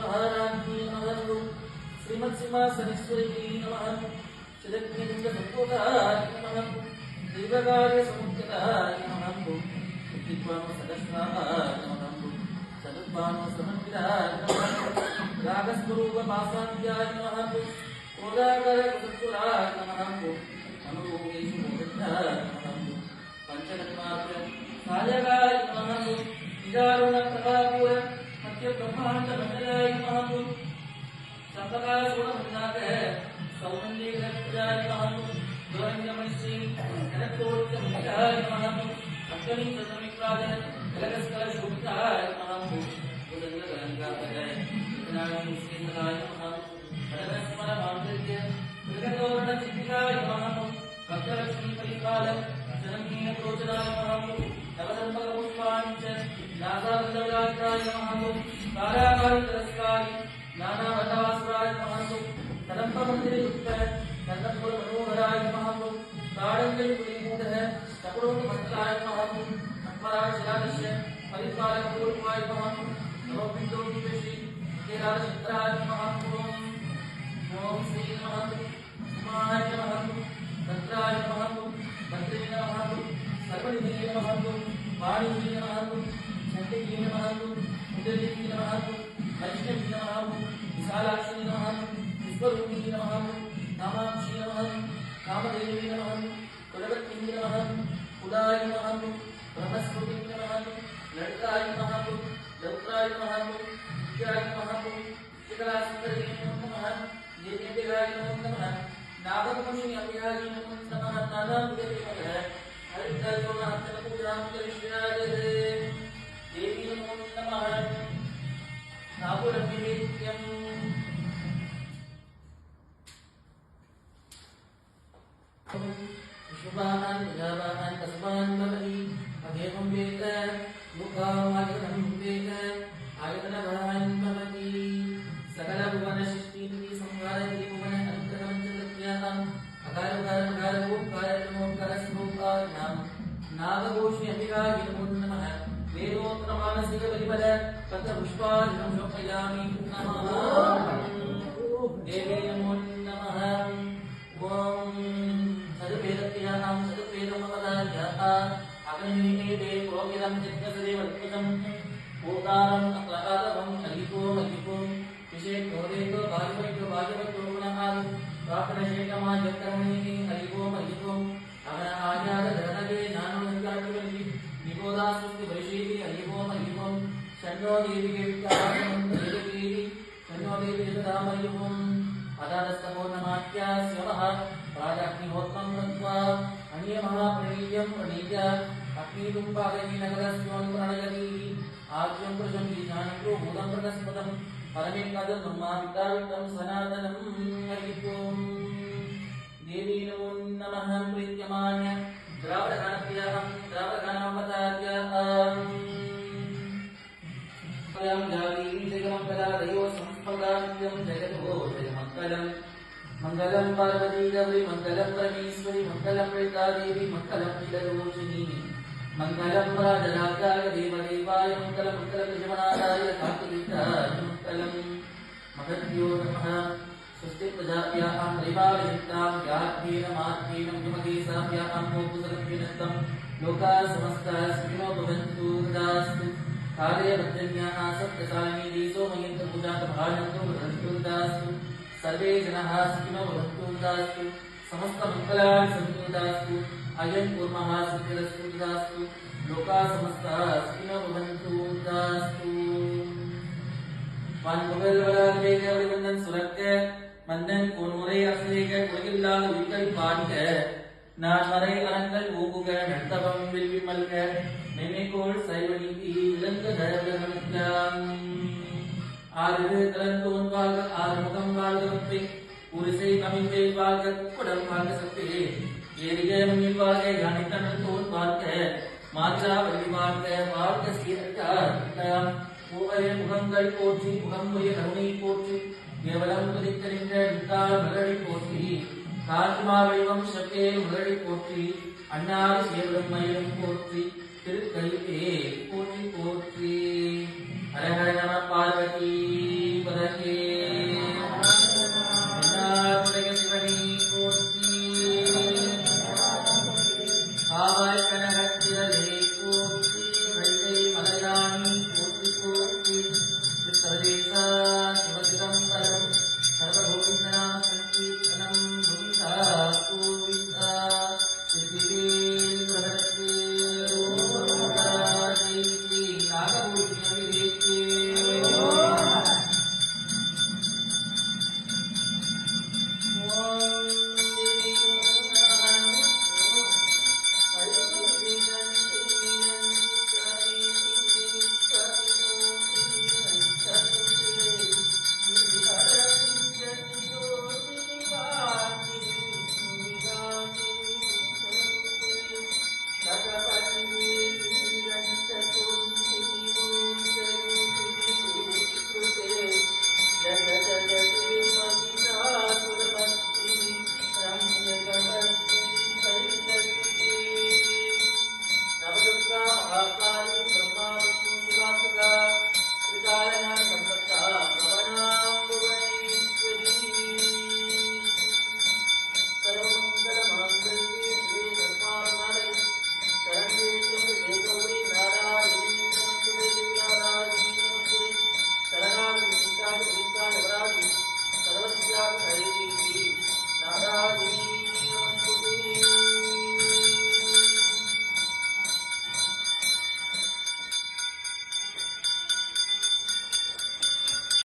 महाराज्ञी नमः श्रीमत्सिंहासनेश्वरी नमः चिदग्निलिंग संपूताय नमः दीर्घकार्य समुद्यताय नमः उद्दीपानो सदस्नाय नमः चतुर्बानो समन्विताय नमः रागस्वरूप पासाद्याय नमः क्रोधाकर कुसुराय नमः अनुरूपेषु मोदध्याय नमः पंचतन्मात्र सायगाय नमः निदारुण प्रभापूर मध्य ब्रह्मांड मंडलाय नमः संपकाल गुणमन्नाक सौमन्यग्रजाय नमः द्वरण्यमणिश्री कनकोत्तमनिकाय नमः अष्टमी दशमिक्राज कलकस्कल शोभिताय नमः उदगलगलङ्गाय विघ्नानि निषेधाय नमः परमस्मर माङ्गल्य मृगतोरण चित्तिकाय नमः भक्तलक्ष्मी परिपाल जननीय प्रोचनाय नमः नवदम्पक पुष्पाणि च नासावल्लभाय नमः काराकारि तिरस्कारी नाना वटवासुराय नमः तदम्प मंदिरे युक्त नंदपुर मनोहराय नमः ताड़ंगल पुरीभूतः चक्रोक्त मंत्राय नमः अट्मराज शिलादिश्य परिपालक पूर्वाय नमः नमो बिंदु विश्री केराज चित्राय नमः ओम श्री नमः सुमाय नमः तत्राय नमः मंत्रे नमः सर्वनिधि नमः वाणी नमः चंडिके नमः उदयिनी नमः वैष्णवी नमः विशालाक्षी नमः विश्वरूपिणी नमः कामाक्षी नमः कामदेवी नमः कुलवती नमः कुलाय नमः ब्रह्मस्वरूपिणी नमः ललिताय नमः लौत्राय नमः विद्याय नमः शिखरासुंदरी नमः देव्याय नमः नागमुनि अभ्याय नमः नानाविधे नमः हरिद्राजोनाथपूजां करिष्यामहे देवी नमो नमः नापुरभिवेद्यम् शुभानां प्रजावानां तस्मान् भवति अभेमं वेद मुखामायतनं वेद आयतनभान् भवति सकलभुवनसृष्टिनिधि संहारति भुवन अन्तरमञ्चतत्याम् अकारकारोकारमोकारस्वरूपाणां नागघोषि अंबिकाय नमो नमः वेदोत्तरमानसिक बलिबल पत्रपुष्पादिनं समर्पयामि नमः देवी नमो नमः ओम सदवेदप्रियाणां सदवेदमपदायाः अग्निमीते प्रोगितं चित्तसदेवत्वं भूतारं अक्लकादवं अलिपोम विशेषोदेको भागवतो गुणः प्राप्तशेषमाजकर्मणि अलिपोम अगन आजाद धनगे ज्ञानोऽधिकारिवल्लि निगोदास्ति वैशेषि अलिपोम शन्नो देवी विकासं देवी शन्नो देवी जगदामयिवं अदादस्तमोनमात्या स्वः प्राजाग्निहोत्रं कृत्वा अनियमः प्रणीय अग्निदुम्पागनि नगरस्योऽनुप्रणयति आज्यं प्रशंसि ज्ञानिको भूतं प्रकस्पदं परमेकदं ब्रह्मावितावितं सनातनं हरिओं देवी नमो नमः प्रीत्यमान्य द्रावणगणप्रियं द्रावणगणावतार्यः स्वयं जाति जगमङ्गलादयो संस्पदानित्यं जगतो जयमङ्गलम् मंगलम पार्वती गौरी मंगलम परमेश्वरी मंगलम रेतादेवी मंगलम विदरोचिनी मंगलम राजराजाय देवदेवाय मंगलम मंगलम यजमानाय कार्तिकेयाय मंगलम महद्यो नमः स्वस्ति प्रजाभ्याः परिपालयन्तां याज्ञेन माध्येन यमकेशाभ्याः मोक्षसंविनस्तं लोकाः समस्ताः सुखिनो भवन्तु तदास्तु काले भद्रन्याः सत्यसायिनी देशो मयन्तु पूजातभाजन्तु वदन्तु तदास्तु सर्वे जनाः सुखिनो भवन्तु तदास्तु समस्त मंगलानि सन्तु तदास्तु अयं कूर्मः सिद्धिरस्तु तदास्तु लोकाः समस्ताः सुखिनो भवन्तु तदास्तु वान्मुगल वलादेव वंदन सुरक्क मन्दन कोनमुறை அரசேக குலகில்லாத உயிர்கள் பாடிக நான் வரை அரங்கல் ஓங்குக நட்டவம் வில்வி மல்க மென்மைக்கோள் சைவநீதி விளங்க தரவலமனித்தான் ஆறு தலந்தோன் வாழ்க ஆறுமுகம் வாழ்க வப்பே உரிசை தமிழ்வே வாழ்க குடம் வாழ்க சப்பே ஏறிய மண்ணில் வாழ்க யானை தனத்தோன் வாழ்க மாற்றா வழி வாழ்க வாழ்க சீரட்டாம் மூவரே முகங்கள் போற்றி முகமுடைய கருணை போற்றி கேவலம் துதித்தறிந்த வித்தால் மலரை போற்றி காத்மா வடிவம் சக்கே மலரை போற்றி அன்னார் சேவலும் மயிலும் போற்றி திருக்கையே போற்றி போற்றி ஹர ஹர நம பார்வதி